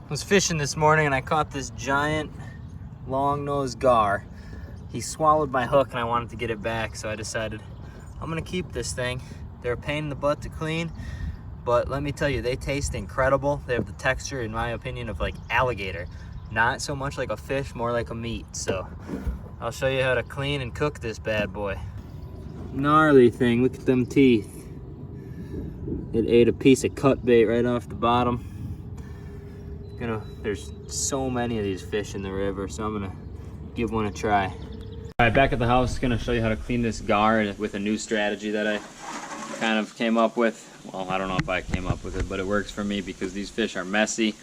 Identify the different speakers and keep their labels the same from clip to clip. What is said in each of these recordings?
Speaker 1: Was fishing this morning and I caught this giant long-nosed gar. He swallowed my hook and I wanted to get it back, so I decided I'm gonna keep this thing. They're a pain in the butt to clean, but let me tell you, they taste incredible. They have the texture, in my opinion, of like alligator. Not so much like a fish, more like a meat. So I'll show you how to clean and cook this bad boy. Gnarly thing, look at them teeth. It ate a piece of cut bait right off the bottom. There's so many of these fish in the river, so I'm gonna give one a try. All right, back at the house, gonna show you how to clean this gar with a new strategy that I kind of came up with. Well, I don't know if I came up with it, but it works for me because these fish are messy.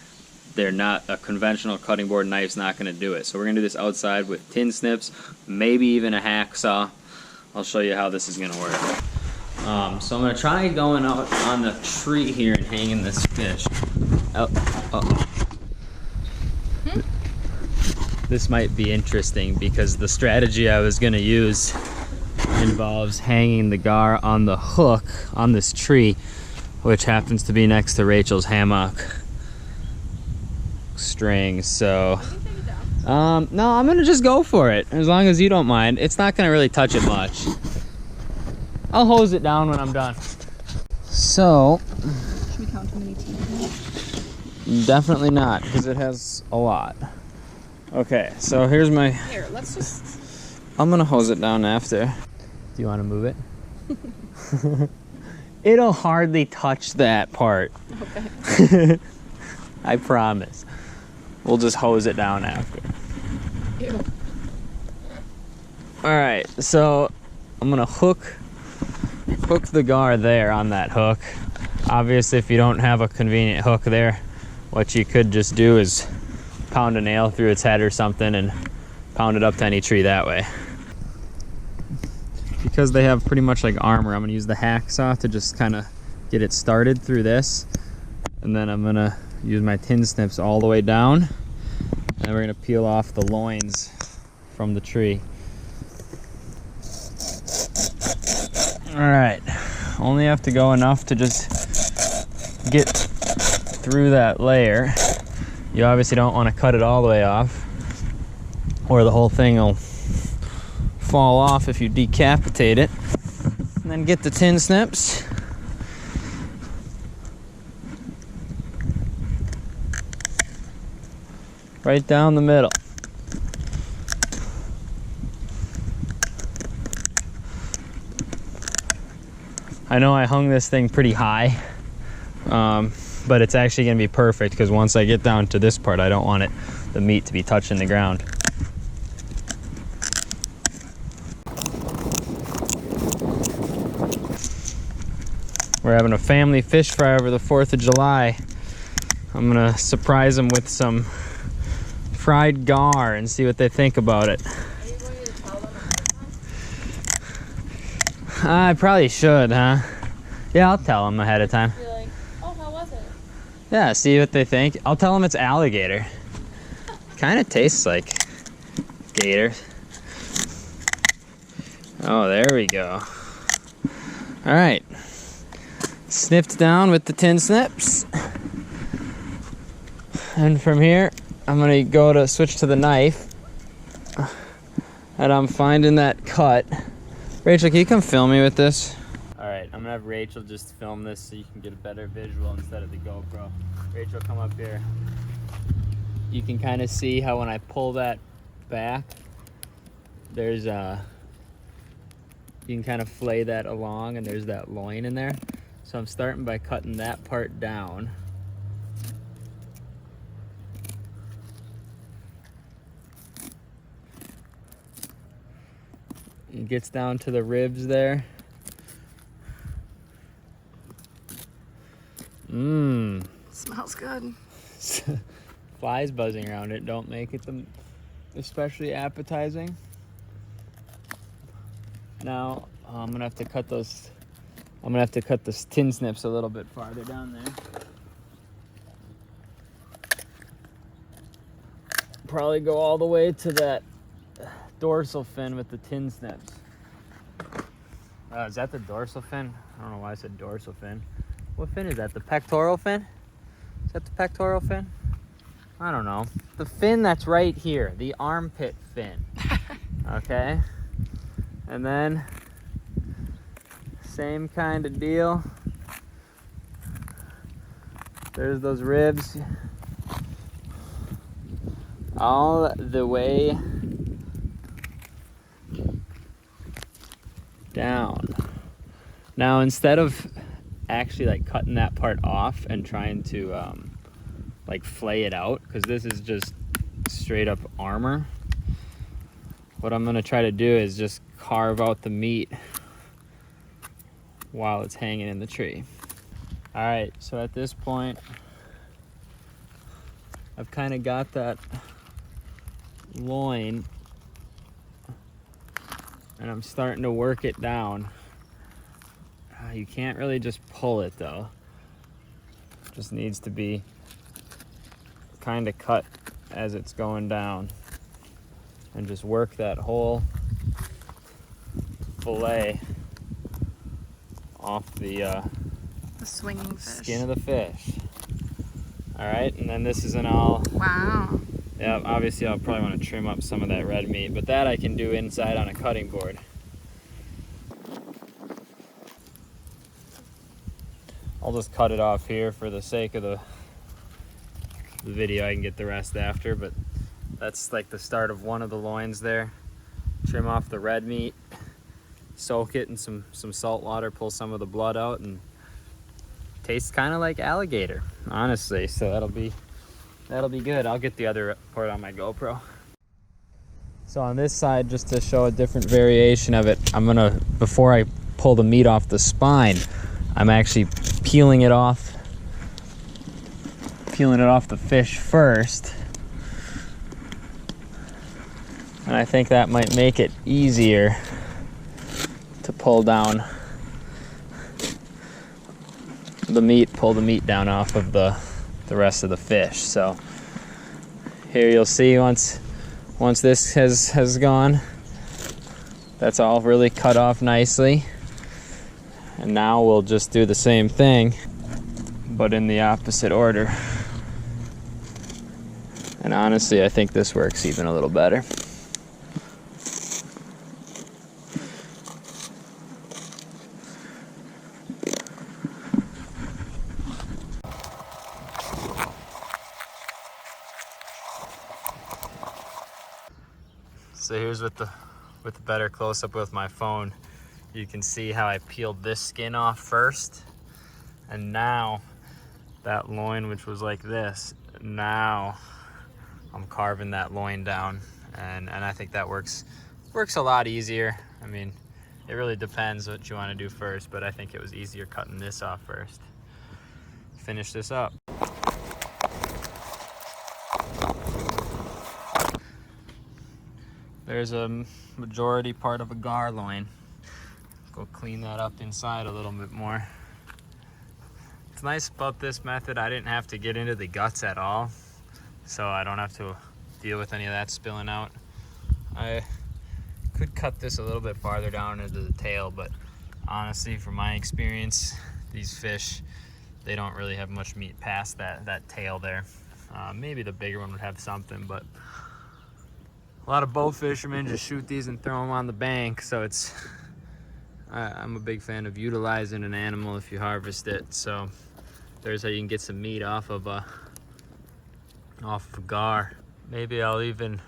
Speaker 1: They're not, a conventional cutting board knife's not gonna do it. So we're gonna do this outside with tin snips, maybe even a hacksaw. I'll show you how this is gonna work. So I'm gonna try going out on the tree here and hanging this fish. This might be interesting because the strategy I was gonna use involves hanging the gar on the hook on this tree, which happens to be next to Rachel's hammock string. So no, I'm gonna just go for it as long as you don't mind. It's not gonna really touch it much. I'll hose it down when I'm done. So
Speaker 2: should we count how many teeth?
Speaker 1: Definitely not, because it has a lot. Okay, so here's my...
Speaker 2: Here, let's just...
Speaker 1: I'm gonna hose it down after. Do you want to move it? It'll hardly touch that part.
Speaker 2: Okay.
Speaker 1: I promise. We'll just hose it down after.
Speaker 2: Ew.
Speaker 1: Alright, so I'm gonna hook the gar there on that hook. Obviously, if you don't have a convenient hook there, what you could just do is pound a nail through its head or something and pound it up to any tree that way. Because they have pretty much like armor, I'm gonna use the hacksaw to just kind of get it started through this. And then I'm gonna use my tin snips all the way down. And we're gonna peel off the loins from the tree. All right, only have to go enough to just get through that layer. You obviously don't want to cut it all the way off, or the whole thing will fall off if you decapitate it. And then get the tin snips. Right down the middle. I know I hung this thing pretty high, but it's actually gonna be perfect because once I get down to this part, I don't want the meat to be touching the ground. We're having a family fish fry over the 4th of July. I'm gonna surprise them with some fried gar and see what they think about it.
Speaker 2: Are you going to tell them ahead of time?
Speaker 1: I probably should, huh? Yeah, I'll tell them ahead of time.
Speaker 2: Be like, oh, how was it?
Speaker 1: Yeah, see what they think. I'll tell them it's alligator. Kind of tastes like gator. Oh, there we go. All right. Snipped down with the tin snips. And from here, I'm gonna go to switch to the knife. And I'm finding that cut. Rachel, can you come film me with this? All right, I'm gonna have Rachel just film this so you can get a better visual instead of the GoPro. Rachel, come up here. You can kind of see how when I pull that back, there's you can kind of flay that along and there's that loin in there. So I'm starting by cutting that part down. It gets down to the ribs there. Mmm.
Speaker 2: Smells good.
Speaker 1: Flies buzzing around it don't make it especially appetizing. Now I'm gonna have to cut those. I'm gonna have to cut the tin snips a little bit farther down there. Probably go all the way to that dorsal fin with the tin snips. Is that the dorsal fin? I don't know why I said dorsal fin. What fin is that? The pectoral fin? Is that the pectoral fin? I don't know, the fin that's right here, the armpit fin. Okay, and then same kind of deal. There's those ribs all the way down. Now, instead of actually like cutting that part off and trying to like flay it out, because this is just straight up armor, what I'm gonna try to do is just carve out the meat while it's hanging in the tree. All right, so at this point, I've kind of got that loin and I'm starting to work it down. You can't really just pull it though. It just needs to be kind of cut as it's going down, and just work that whole fillet off the
Speaker 2: swinging fish.
Speaker 1: skin of the fish. All right, and then this is an all.
Speaker 2: Wow.
Speaker 1: Yeah, obviously I'll probably want to trim up some of that red meat, but that I can do inside on a cutting board. I'll just cut it off here for the sake of the video. I can get the rest after, but that's like the start of one of the loins there. Trim off the red meat, soak it in some salt water, pull some of the blood out, and tastes kind of like alligator, honestly. So that'll be good. I'll get the other part on my GoPro. So on this side, just to show a different variation of it, I'm gonna, before I pull the meat off the spine, I'm actually peeling it off the fish first. And I think that might make it easier to pull down the meat, pull the meat down off of the rest of the fish. So here you'll see once this has gone, that's all really cut off nicely. And now we'll just do the same thing, but in the opposite order. And honestly, I think this works even a little better. So here's with the better close-up with my phone. You can see how I peeled this skin off first, and now that loin, which was like this, now I'm carving that loin down, and I think that works a lot easier. I mean, it really depends what you want to do first, but I think it was easier cutting this off first. Finish this up. There's a majority part of a gar loin. Go clean that up inside a little bit more. It's nice about this method, I didn't have to get into the guts at all, so I don't have to deal with any of that spilling out. I could cut this a little bit farther down into the tail, but honestly, from my experience, these fish, they don't really have much meat past that tail there. Maybe the bigger one would have something, but a lot of bow fishermen just shoot these and throw them on the bank, so I'm a big fan of utilizing an animal if you harvest it. So there's how you can get some meat off of a gar. Maybe I'll even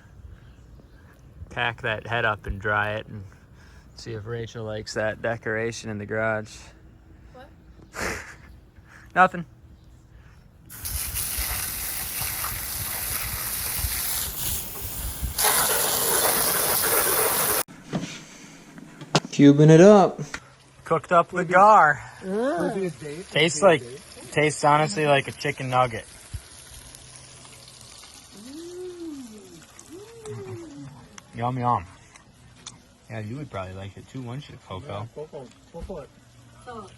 Speaker 1: pack that head up and dry it and see if Rachel likes that decoration in the garage.
Speaker 2: What?
Speaker 1: Nothing. Cubing it up. Cooked up the gar. Tastes honestly like a chicken nugget. Yum yum. Yeah, you would probably like it too, wouldn't you, Coco?
Speaker 3: Go for it.
Speaker 2: Oh.